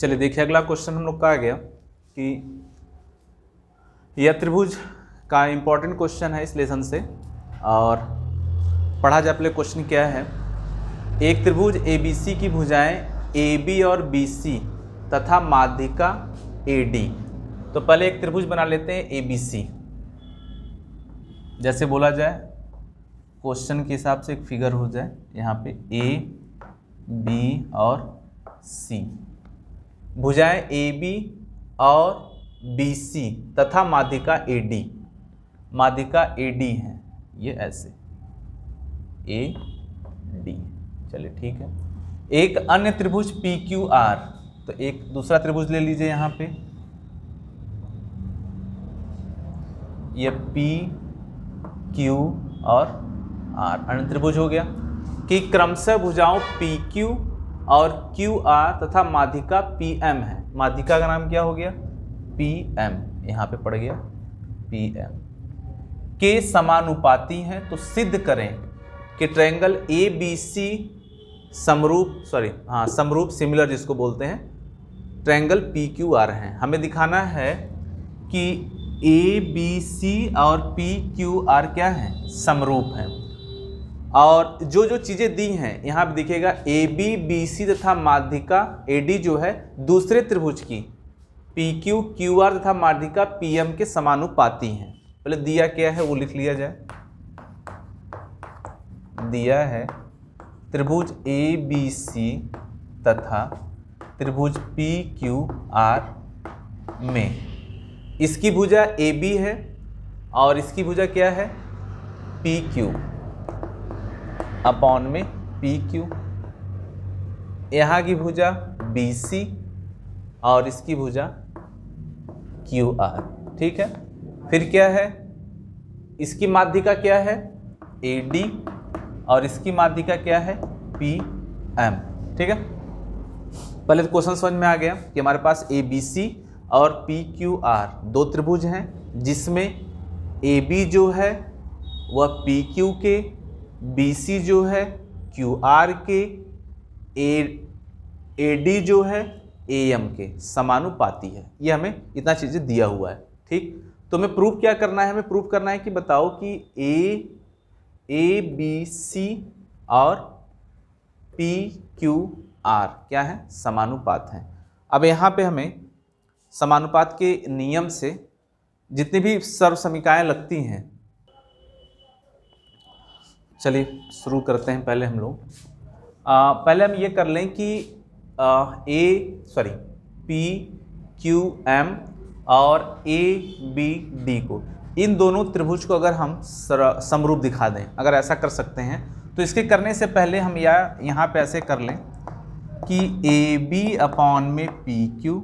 चलिए देखिए अगला क्वेश्चन हम लोग का आ गया कि यह त्रिभुज का इम्पोर्टेंट क्वेश्चन है इस लेसन से। और पढ़ा जाए पहले क्वेश्चन क्या है। एक त्रिभुज ABC की भुजाएं AB और BC तथा माध्यिका AD। तो पहले एक त्रिभुज बना लेते हैं ABC। जैसे बोला जाए क्वेश्चन के हिसाब से एक फिगर हो जाए यहाँ पे A B और C, भुजाएं AB और BC तथा माध्यिका AD। माध्यिका AD है ये ऐसे AD। चलिए ठीक है। एक अन्य त्रिभुज PQR, तो एक दूसरा त्रिभुज ले लीजिए यहाँ पे, ये PQ और R अन्य त्रिभुज हो गया कि क्रमशः भुजाओं PQ और QR तथा माध्यिका PM है। माध्यिका का नाम क्या हो गया PM, यहाँ पे पड़ गया PM के समानुपाती हैं। तो सिद्ध करें कि ट्रायंगल ABC समरूप सिमिलर जिसको बोलते हैं ट्रायंगल PQR है। हमें दिखाना है कि ABC और PQR क्या है, समरूप हैं। और जो जो चीज़ें दी हैं यहाँ पे दिखेगा AB BC तथा माध्यिका AD जो है दूसरे त्रिभुज की PQ QR तथा माध्यिका PM के समानुपाती हैं। पहले दिया क्या है वो लिख लिया जाए। दिया है त्रिभुज ABC तथा त्रिभुज PQR में इसकी भुजा AB है और इसकी भुजा क्या है PQ अपॉन में PQ। यहाँ की भुजा BC और इसकी भुजा QR। ठीक है। फिर क्या है, इसकी माध्यिका क्या है AD और इसकी माध्यिका क्या है PM। ठीक है। पहले तो क्वेश्चन समझ में आ गया कि हमारे पास ABC और PQR दो त्रिभुज हैं जिसमें AB जो है वह PQ के, BC जो है QR के, AD जो है AM के समानुपाती है। ये हमें इतना चीज़ें दिया हुआ है। ठीक। तो हमें प्रूफ क्या करना है, हमें प्रूफ करना है कि बताओ कि ABC और PQR क्या है, समानुपात हैं। अब यहाँ पे हमें समानुपात के नियम से जितनी भी सर्वसमीकाएं लगती हैं, चलिए शुरू करते हैं। पहले हम लोग पहले हम ये कर लें कि PQM और ABD को, इन दोनों त्रिभुज को अगर हम समरूप दिखा दें, अगर ऐसा कर सकते हैं तो इसके करने से पहले हम यहाँ पे ऐसे कर लें कि AB अपॉन में PQ,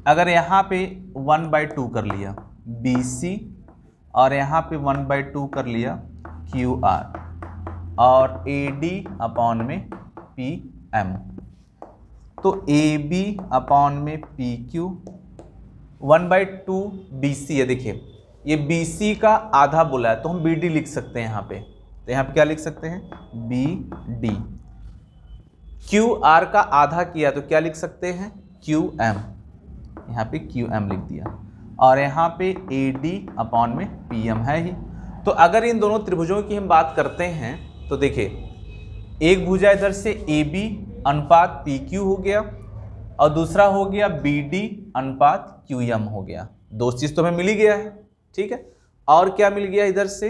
अगर यहाँ पे 1/2 कर लिया BC और यहाँ पे 1/2 कर लिया QR और AD अपॉन में PM, तो AB अपॉन में PQ 1/2 BC है। देखिए ये BC का आधा बोला है तो हम BD लिख सकते हैं यहाँ पे। तो यहाँ पे क्या लिख सकते हैं BD। QR का आधा किया तो क्या लिख सकते हैं QM, यहाँ पे QM लिख दिया। और यहाँ पे AD अपॉन में PM है ही। तो अगर इन दोनों त्रिभुजों की हम बात करते हैं तो देखिए एक भुजा इधर से AB अनुपात PQ हो गया और दूसरा हो गया BD अनुपात QM हो गया। दो चीज तो हमें मिल ही गया है। ठीक है। और क्या मिल गया इधर से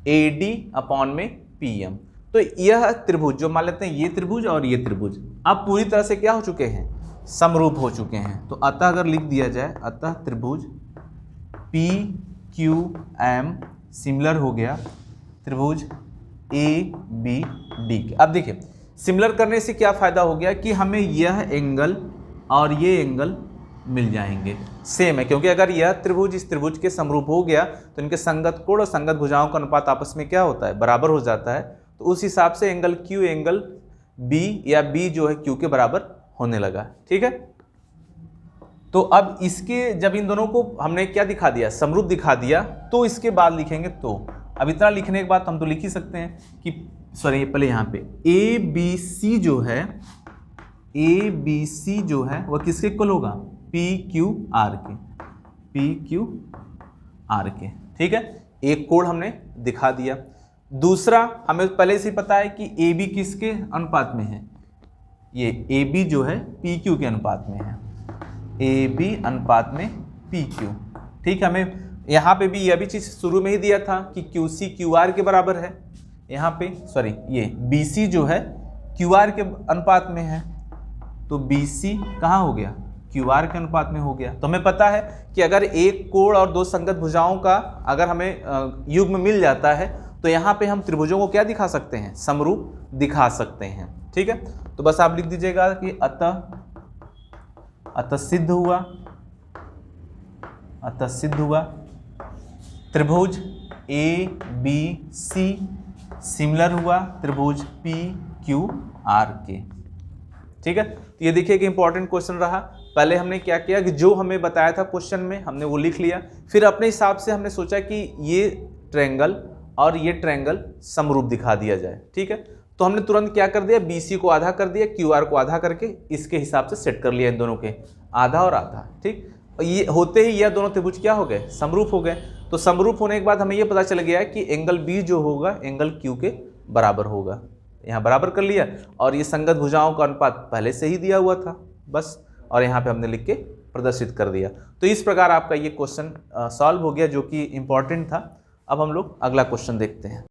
AD अपॉन में PM। तो यह त्रिभुज जो मान लेते हैं ये त्रिभुज और ये त्रिभुज अब पूरी तरह से क्या हो चुके हैं, समरूप हो चुके हैं। तो अतः अगर लिख दिया जाए, अतः त्रिभुज PQM सिमिलर हो गया त्रिभुज ABD के। अब देखिए सिमिलर करने से क्या फायदा हो गया कि हमें यह एंगल और ये एंगल मिल जाएंगे, सेम है। क्योंकि अगर यह त्रिभुज इस त्रिभुज के समरूप हो गया तो इनके संगत कोण और संगत भुजाओं का अनुपात आपस में क्या होता है, बराबर हो जाता है। तो उस हिसाब से एंगल Q एंगल B या B जो है Q के बराबर होने लगा। ठीक है। तो अब इसके जब इन दोनों को हमने क्या दिखा दिया, समरूप दिखा दिया, तो इसके बाद लिखेंगे। तो अब इतना लिखने के बाद हम तो लिख ही सकते हैं कि सॉरी पहले यहाँ पे ABC जो है ए बी सी जो है वह किसके इक्वल होगा, पी क्यू आर के, पी क्यू आर के। ठीक है, एक कोण हमने दिखा दिया। दूसरा, हमें पहले से ही पता है कि ए बी किसके अनुपात में है, ये ए बी जो है पी क्यू के अनुपात में है, ए बी अनुपात में पी क्यू। ठीक है, हमें यहाँ पे भी यह भी चीज़ शुरू में ही दिया था कि क्यू सी क्यू आर के बराबर है, यहाँ पे सॉरी ये बी सी जो है क्यू आर के अनुपात में है, तो बी सी कहाँ हो गया, क्यू आर के अनुपात में हो गया। तो हमें पता है कि अगर एक कोण और दो संगत भुजाओं का अगर हमें युग्म मिल जाता है तो यहाँ पे हम त्रिभुजों को क्या दिखा सकते हैं, समरूप दिखा सकते हैं। ठीक है, तो बस आप लिख दीजिएगा कि अतः सिद्ध हुआ त्रिभुज ए बी सी सिमिलर हुआ त्रिभुज पी क्यू आर के। ठीक है, तो ये देखिए कि इंपॉर्टेंट क्वेश्चन रहा। पहले हमने क्या किया कि जो हमें बताया था क्वेश्चन में हमने वो लिख लिया, फिर अपने हिसाब से हमने सोचा कि ये ट्रायंगल और ये ट्रायंगल समरूप दिखा दिया जाए। ठीक है, तो हमने तुरंत क्या कर दिया, बी सी को आधा कर दिया, क्यू आर को आधा करके इसके हिसाब से सेट कर लिया इन दोनों के, आधा और आधा। ठीक, ये होते ही यह दोनों त्रिभुज क्या हो गए, समरूप हो गए। तो समरूप होने के बाद हमें यह पता चल गया कि एंगल बी जो होगा एंगल क्यू के बराबर होगा, यहाँ बराबर कर लिया। और ये संगत भुजाओं का अनुपात पहले से ही दिया हुआ था बस, और यहाँ पे हमने लिख के प्रदर्शित कर दिया। तो इस प्रकार आपका ये क्वेश्चन सॉल्व हो गया जो कि इम्पॉर्टेंट था। अब हम लोग अगला क्वेश्चन देखते हैं।